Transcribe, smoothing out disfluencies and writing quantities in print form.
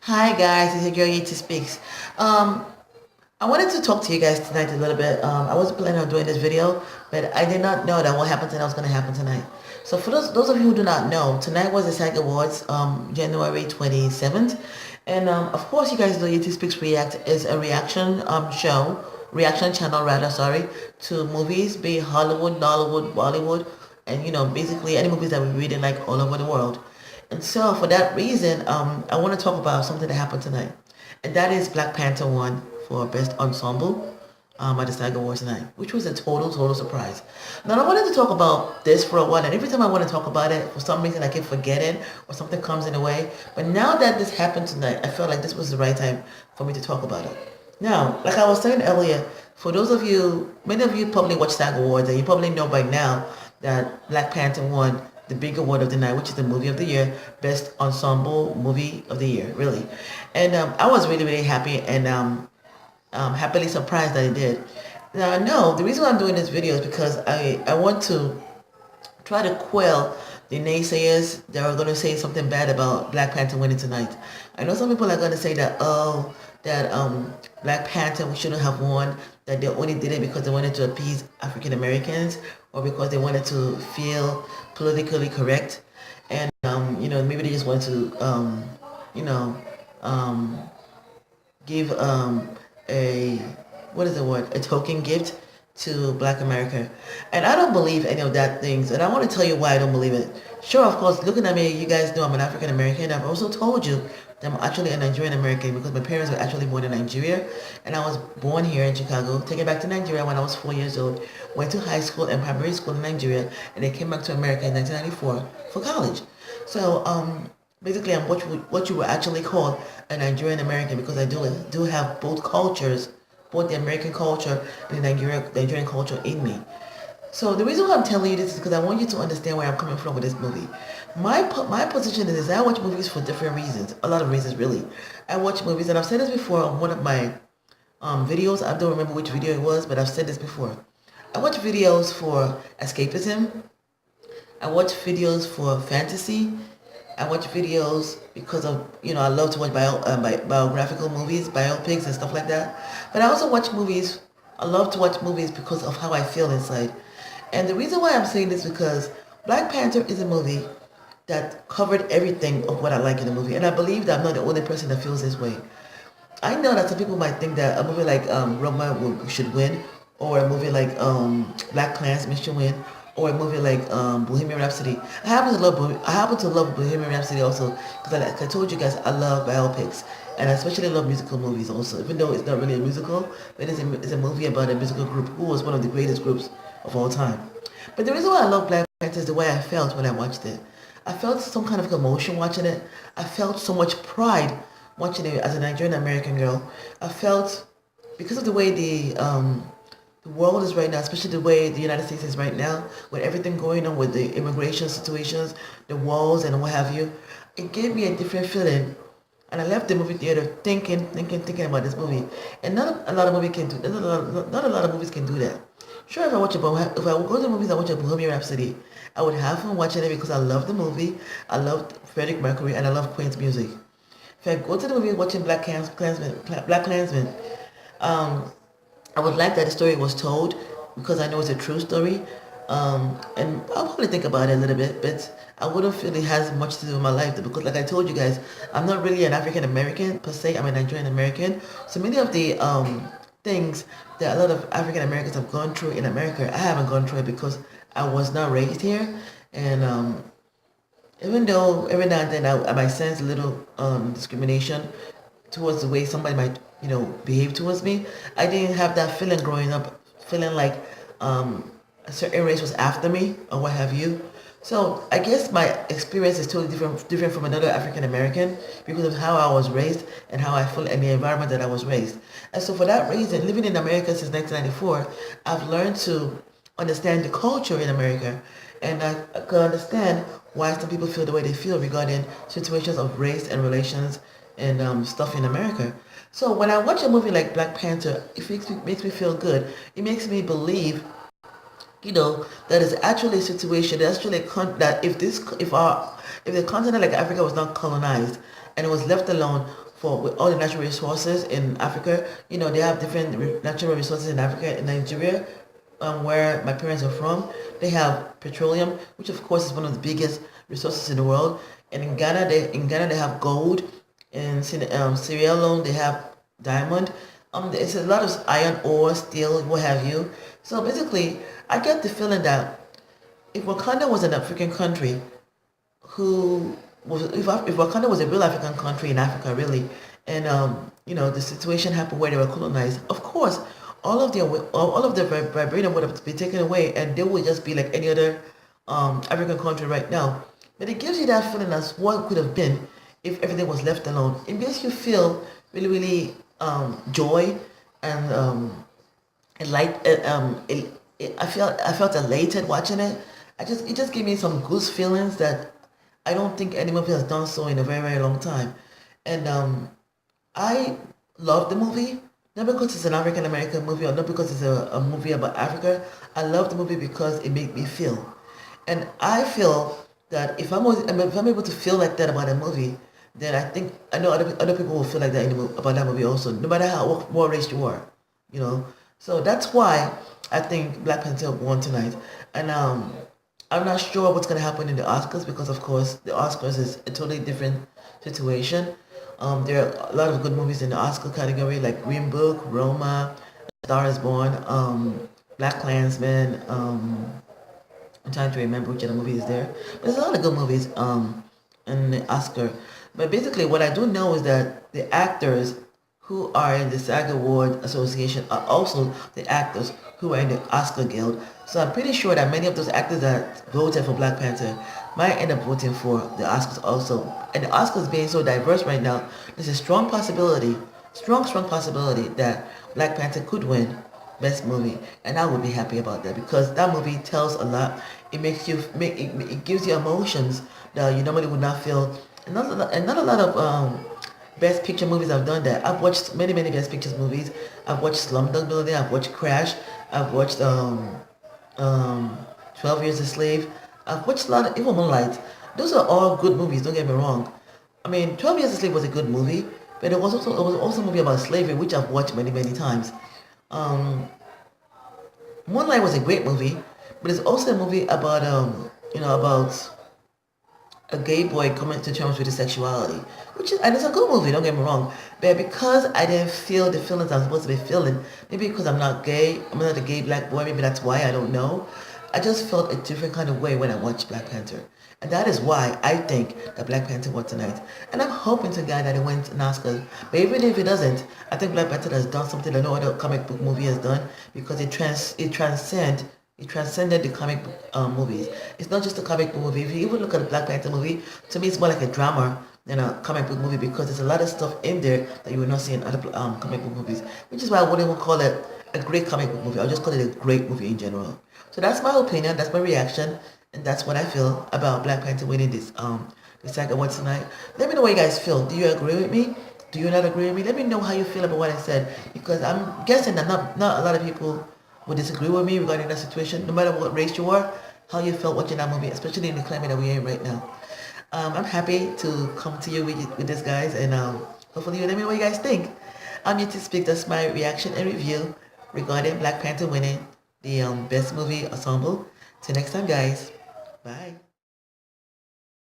Hi guys, it's your girl Yeti Speaks. Um, I wanted to talk to you guys tonight a little bit. I wasn't planning on doing this video, but I did not know that what happened tonight was going to happen tonight. So for those of you who do not know, tonight was the SAG Awards, January 27th. And of course you guys know Yeti Speaks React is a reaction reaction channel rather, sorry, to movies, be it Hollywood, Nollywood, Bollywood, and basically any movies that we really like all over the world. And so for that reason, I want to talk about something that happened tonight. And that is Black Panther won for Best Ensemble at the SAG Awards tonight, which was a total surprise. Now I wanted to talk about this for a while, and every time I want to talk about it, for some reason I keep forgetting or something comes in the way. But now that this happened tonight, I felt like this was the right time for me to talk about it. Now, like I was saying earlier, for those of you, many of you probably watch SAG Awards, and you probably know by now that Black Panther won the big award of the night, which is the movie of the year, best ensemble movie of the year, really. And I was really happy and happily surprised that it did. Now, I know the reason why I'm doing this video is because I want to try to quell the naysayers that are going to say something bad about Black Panther winning tonight. I know some people are going to say that, that Black Panther shouldn't have won, that they only did it because they wanted to appease African Americans or because they wanted to feel politically correct. And, maybe they just want to, you know, um, give a what is the word, a token gift to Black America. And I don't believe any of that things, and I want to tell you why I don't believe it. Sure, of course, looking at me, you guys know I'm an African American. I've also told you that I'm actually a Nigerian American because my parents were actually born in Nigeria, and I was born here in Chicago, taken back to Nigeria when I was 4 years old, went to high school and primary school in Nigeria, and then came back to America in 1994 for college. So basically I'm what you would actually call a Nigerian American because I do have both cultures, both the American culture and the Nigerian culture in me. So the reason why I'm telling you this is because I want you to understand where I'm coming from with this movie. My position is I watch movies for different reasons, a lot of reasons really. I watch movies, and I've said this before on one of my videos. I don't remember which video it was, but I've said this before. I watch videos for escapism. I watch videos for fantasy. I watch videos because of, I love to watch biographical movies, biopics and stuff like that. But I also watch movies, I love to watch movies because of how I feel inside. And the reason why I'm saying this is because Black Panther is a movie that covered everything of what I like in the movie. And I believe that I'm not the only person that feels this way. I know that some people might think that a movie like Roma should win, or a movie like Black Klansman should win, or a movie like Bohemian Rhapsody. I happen to love Bohemian Rhapsody also because, like I told you guys, I love biopics, and I especially love musical movies also. Even though it's not really a musical, but it's a movie about a musical group who was one of the greatest groups of all time. But the reason why I love Black Panther is the way I felt when I watched it. I felt some kind of emotion watching it. I felt so much pride watching it as a Nigerian American girl. I felt, because of the way the world is right now, especially the way the United States is right now, with everything going on with the immigration situations, the walls and what have you, it gave me a different feeling. And I left the movie theater thinking about this movie. And not a lot of movies can do. Not a lot of movies can do that. Sure, if I go to the movies, I watch a Bohemian Rhapsody. I would have fun watching it because I love the movie. I love Freddie Mercury and I love Queen's music. If I go to the movie watching Black Klansman, I would like that the story was told because I know it's a true story. And I'll probably think about it a little bit, but I wouldn't feel it has much to do with my life because, like I told you guys, I'm not really an African American per se. I'm a Nigerian American. So many of the things that a lot of African Americans have gone through in America, I haven't gone through it because I was not raised here. And even though every now and then I might sense a little discrimination towards the way somebody might, behave towards me, I didn't have that feeling growing up, feeling like a certain race was after me or what have you. So I guess my experience is totally different from another African American because of how I was raised and how I feel and the environment that I was raised. And so for that reason, living in America since 1994, I've learned to understand the culture in America, and I can understand why some people feel the way they feel regarding situations of race and relations and stuff in America. So when I watch a movie like Black Panther, it makes me feel good. It makes me believe, that is actually a situation. That's actually that if the continent like Africa was not colonized and it was left alone for with all the natural resources in Africa, they have different natural resources in Africa. In Nigeria, where my parents are from, they have petroleum, which of course is one of the biggest resources in the world. And in Ghana they have gold. In Sierra Leone they have diamond. It's a lot of iron ore, steel, what have you. So basically, I get the feeling that if Wakanda was an African country, who was if Wakanda was a real African country in Africa, really, and the situation happened where they were colonized. Of course, all of their vibranium would have been taken away, and they would just be like any other African country right now. But it gives you that feeling as what could have been if everything was left alone. It makes you feel really, really joy and light. I felt elated watching it. It just gave me some goose feelings that I don't think any movie has done so in a very, very long time. And I love the movie, not because it's an African American movie or not because it's a movie about Africa. I love the movie because it made me feel. And I feel that if I'm able to feel like that about a movie, then I know other people will feel like that about that movie also, no matter what race you are, you know. So that's why I think Black Panther won tonight. And I'm not sure what's gonna happen in the Oscars because of course the Oscars is a totally different situation. There are a lot of good movies in the Oscar category like Green Book, Roma, Star is Born, Black Klansman. I'm trying to remember which other movie is there. But there's a lot of good movies in the Oscar. But basically, what I do know is that the actors who are in the SAG Award Association are also the actors who are in the Oscar Guild. So I'm pretty sure that many of those actors that voted for Black Panther might end up voting for the Oscars also. And the Oscars being so diverse right now, there's a strong possibility, strong possibility that Black Panther could win Best Movie, and I would be happy about that because that movie tells a lot. It gives you emotions that you normally would not feel. And not a lot of Best Picture movies have done that. I've watched many Best Pictures movies. I've watched Slumdog Millionaire. I've watched Crash. I've watched 12 Years a Slave. I've watched a lot of even Moonlight. Those are all good movies. Don't get me wrong. I mean, 12 Years a Slave was a good movie, but it was also a movie about slavery, which I've watched many times. Um, Moonlight was a great movie, but it's also a movie about a gay boy coming to terms with his sexuality, and it's a good movie. Don't get me wrong, but because I didn't feel the feelings I'm supposed to be feeling, maybe because I'm not a gay black boy, maybe that's why I don't know. I just felt a different kind of way when I watched Black Panther. And that is why I think that Black Panther won tonight. And I'm hoping to God that it wins an Oscar. But even if it doesn't, I think Black Panther has done something that no other comic book movie has done because it transcended the comic book movies. It's not just a comic book movie. If you even look at the Black Panther movie, to me it's more like a drama than a comic book movie because there's a lot of stuff in there that you will not see in other comic book movies. Which is why I wouldn't even call it a great comic book movie. I'll just call it a great movie in general. So that's my opinion, that's my reaction, and that's what I feel about Black Panther winning this SAG Awards tonight. Let me know what you guys feel. Do you agree with me? Do you not agree with me? Let me know how you feel about what I said because I'm guessing that not a lot of people would disagree with me regarding that situation, no matter what race you are, how you felt watching that movie, especially in the climate that we're in right now. I'm happy to come to you with this, guys, and hopefully you let me know what you guys think. I'm here to speak. That's my reaction and review regarding Black Panther winning the Best Movie Ensemble. Till next time, guys. Bye.